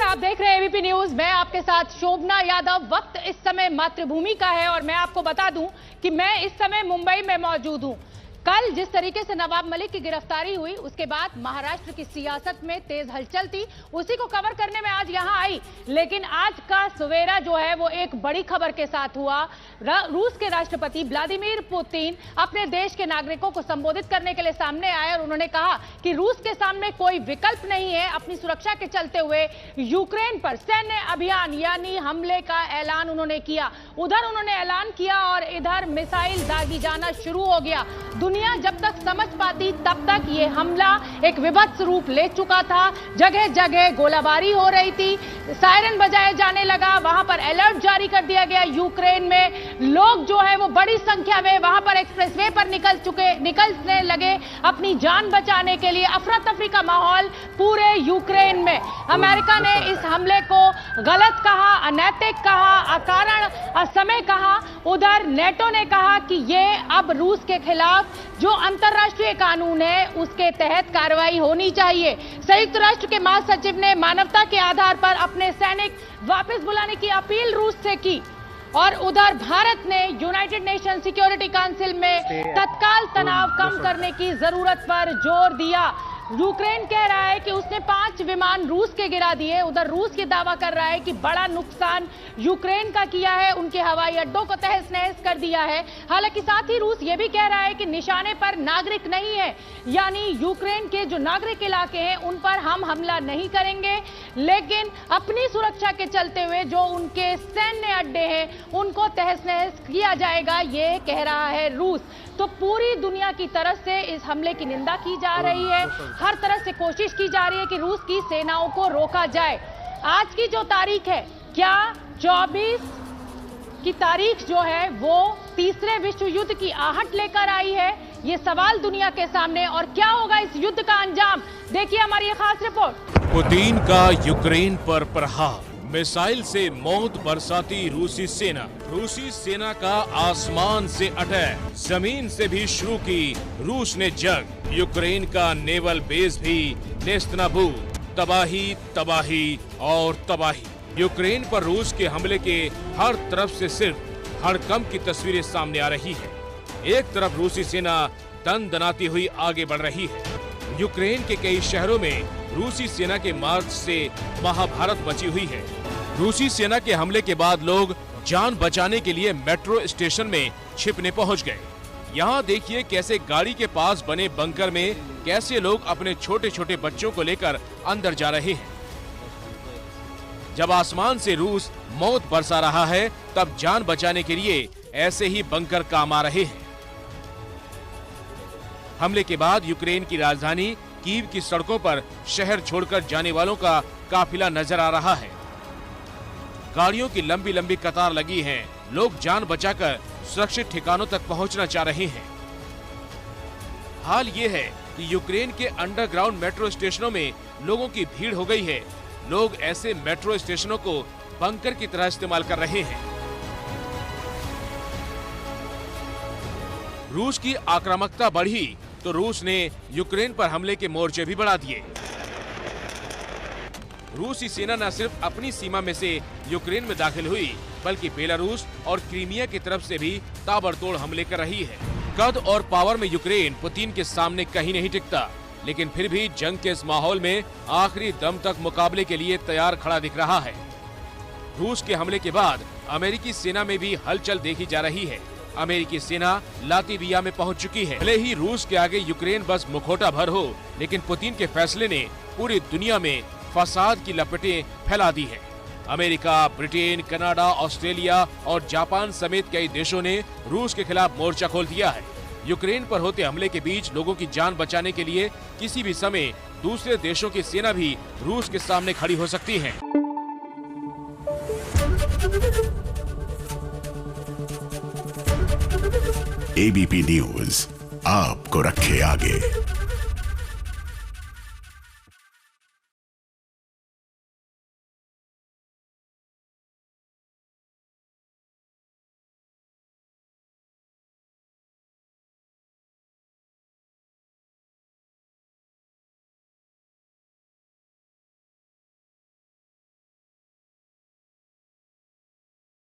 आप देख रहे हैं एबीपी न्यूज। मैं आपके साथ शोभना यादव। वक्त इस समय मातृभूमि का है और मैं आपको बता दूं कि मैं इस समय मुंबई में मौजूद हूं। कल जिस तरीके से नवाब मलिक की गिरफ्तारी हुई उसके बाद महाराष्ट्र की सियासत में तेज हलचल थी, उसी को कवर करने में आज यहां आई। लेकिन आज का सवेरा जो है वो एक बड़ी खबर के साथ हुआ। रूस के राष्ट्रपति व्लादिमीर पुतिन अपने देश के नागरिकों को संबोधित करने के लिए सामने आए और उन्होंने कहा कि रूस के सामने कोई विकल्प नहीं है। अपनी सुरक्षा के चलते हुए यूक्रेन पर सैन्य अभियान यानी हमले का ऐलान उन्होंने किया। उधर उन्होंने ऐलान किया और इधर मिसाइल दागी जाना शुरू हो गया। दुनिया जब तक समझ पाती तब तक ये हमला एक विभत्स रूप ले चुका था। जगह जगह गोलाबारी हो रही थी, सायरन बजाए जाने लगा, वहां पर अलर्ट जारी कर दिया गया। यूक्रेन में लोग जो है वो बड़ी संख्या में वहां पर एक्सप्रेसवे पर निकलने लगे अपनी जान बचाने के लिए। अफरा तफरी का माहौल पूरे यूक्रेन में। अमेरिका ने इस हमले को गलत कहा, अनैतिक कहा, अकारण असमय कहा। उधर नेटो ने कहा कि ये अब रूस के खिलाफ जो अंतर्राष्ट्रीय कानून है उसके तहत कार्रवाई होनी चाहिए। संयुक्त राष्ट्र के महासचिव ने मानवता के आधार पर अपने सैनिक वापस बुलाने की अपील रूस से की। और उधर भारत ने यूनाइटेड नेशन सिक्योरिटी काउंसिल में तत्काल तनाव कम करने की जरूरत पर जोर दिया। यूक्रेन कह रहा है कि उसने 5 विमान रूस के गिरा दिए। उधर रूस ये दावा कर रहा है कि बड़ा नुकसान यूक्रेन का किया है, उनके हवाई अड्डों को तहस नहस कर दिया है। हालांकि साथ ही रूस ये भी कह रहा है कि निशाने पर नागरिक नहीं है, यानी यूक्रेन के जो नागरिक इलाके हैं उन पर हम हमला नहीं करेंगे, लेकिन अपनी सुरक्षा के चलते हुए जो उनके सैन्य अड्डे हैं उनको तहस नहस किया जाएगा, ये कह रहा है रूस। तो पूरी दुनिया की तरफ से इस हमले की निंदा की जा रही है। हर तरह से कोशिश की जा रही है कि रूस की सेनाओं को रोका जाए। आज की जो तारीख है, क्या 24 की तारीख जो है वो तीसरे विश्व युद्ध की आहट लेकर आई है? ये सवाल दुनिया के सामने। और क्या होगा इस युद्ध का अंजाम, देखिए हमारी ये खास रिपोर्ट। पुतिन का यूक्रेन पर प्रहार, मिसाइल से मौत बरसाती रूसी सेना का आसमान से अटैक, जमीन से भी शुरू की रूस ने जंग। यूक्रेन का नेवल बेस भी नेस्तनाबूद, तबाही और तबाही। यूक्रेन पर रूस के हमले के हर तरफ से सिर्फ हड़कंप की तस्वीरें सामने आ रही है। एक तरफ रूसी सेना दनाती हुई आगे बढ़ रही है। यूक्रेन के कई शहरों में रूसी सेना के मार्च से महाभारत मची हुई है। रूसी सेना के हमले के बाद लोग जान बचाने के लिए मेट्रो स्टेशन में छिपने पहुंच गए। यहाँ देखिए कैसे गाड़ी के पास बने बंकर में कैसे लोग अपने छोटे छोटे बच्चों को लेकर अंदर जा रहे हैं। जब आसमान से रूस मौत बरसा रहा है तब जान बचाने के लिए ऐसे ही बंकर काम आ रहे हैं। हमले के बाद यूक्रेन की राजधानी कीव की सड़कों पर शहर छोड़कर जाने वालों का काफिला नजर आ रहा है। गाड़ियों की लंबी लंबी कतार लगी है। लोग जान बचाकर सुरक्षित ठिकानों तक पहुंचना चाह रहे हैं। हाल ये है कि यूक्रेन के अंडरग्राउंड मेट्रो स्टेशनों में लोगों की भीड़ हो गई है। लोग ऐसे मेट्रो स्टेशनों को बंकर की तरह इस्तेमाल कर रहे हैं। रूस की आक्रामकता बढ़ी तो रूस ने यूक्रेन पर हमले के मोर्चे भी बढ़ा दिए। रूसी सेना न सिर्फ अपनी सीमा में से यूक्रेन में दाखिल हुई बल्कि बेलारूस और क्रीमिया की तरफ से भी ताबड़तोड़ हमले कर रही है। कद और पावर में यूक्रेन पुतिन के सामने कहीं नहीं टिकता, लेकिन फिर भी जंग के इस माहौल में आखिरी दम तक मुकाबले के लिए तैयार खड़ा दिख रहा है। रूस के हमले के बाद अमेरिकी सेना में भी हलचल देखी जा रही है। अमेरिकी सेना लातविया में पहुंच चुकी है। भले ही रूस के आगे यूक्रेन बस मुखौटा भर हो, लेकिन पुतिन के फैसले ने पूरी दुनिया में फसाद की लपटें फैला दी है। अमेरिका, ब्रिटेन, कनाडा, ऑस्ट्रेलिया और जापान समेत कई देशों ने रूस के खिलाफ मोर्चा खोल दिया है। यूक्रेन पर होते हमले के बीच लोगों की जान बचाने के लिए किसी भी समय दूसरे देशों की सेना भी रूस के सामने खड़ी हो सकती है। एबीपी न्यूज आपको रखे आगे।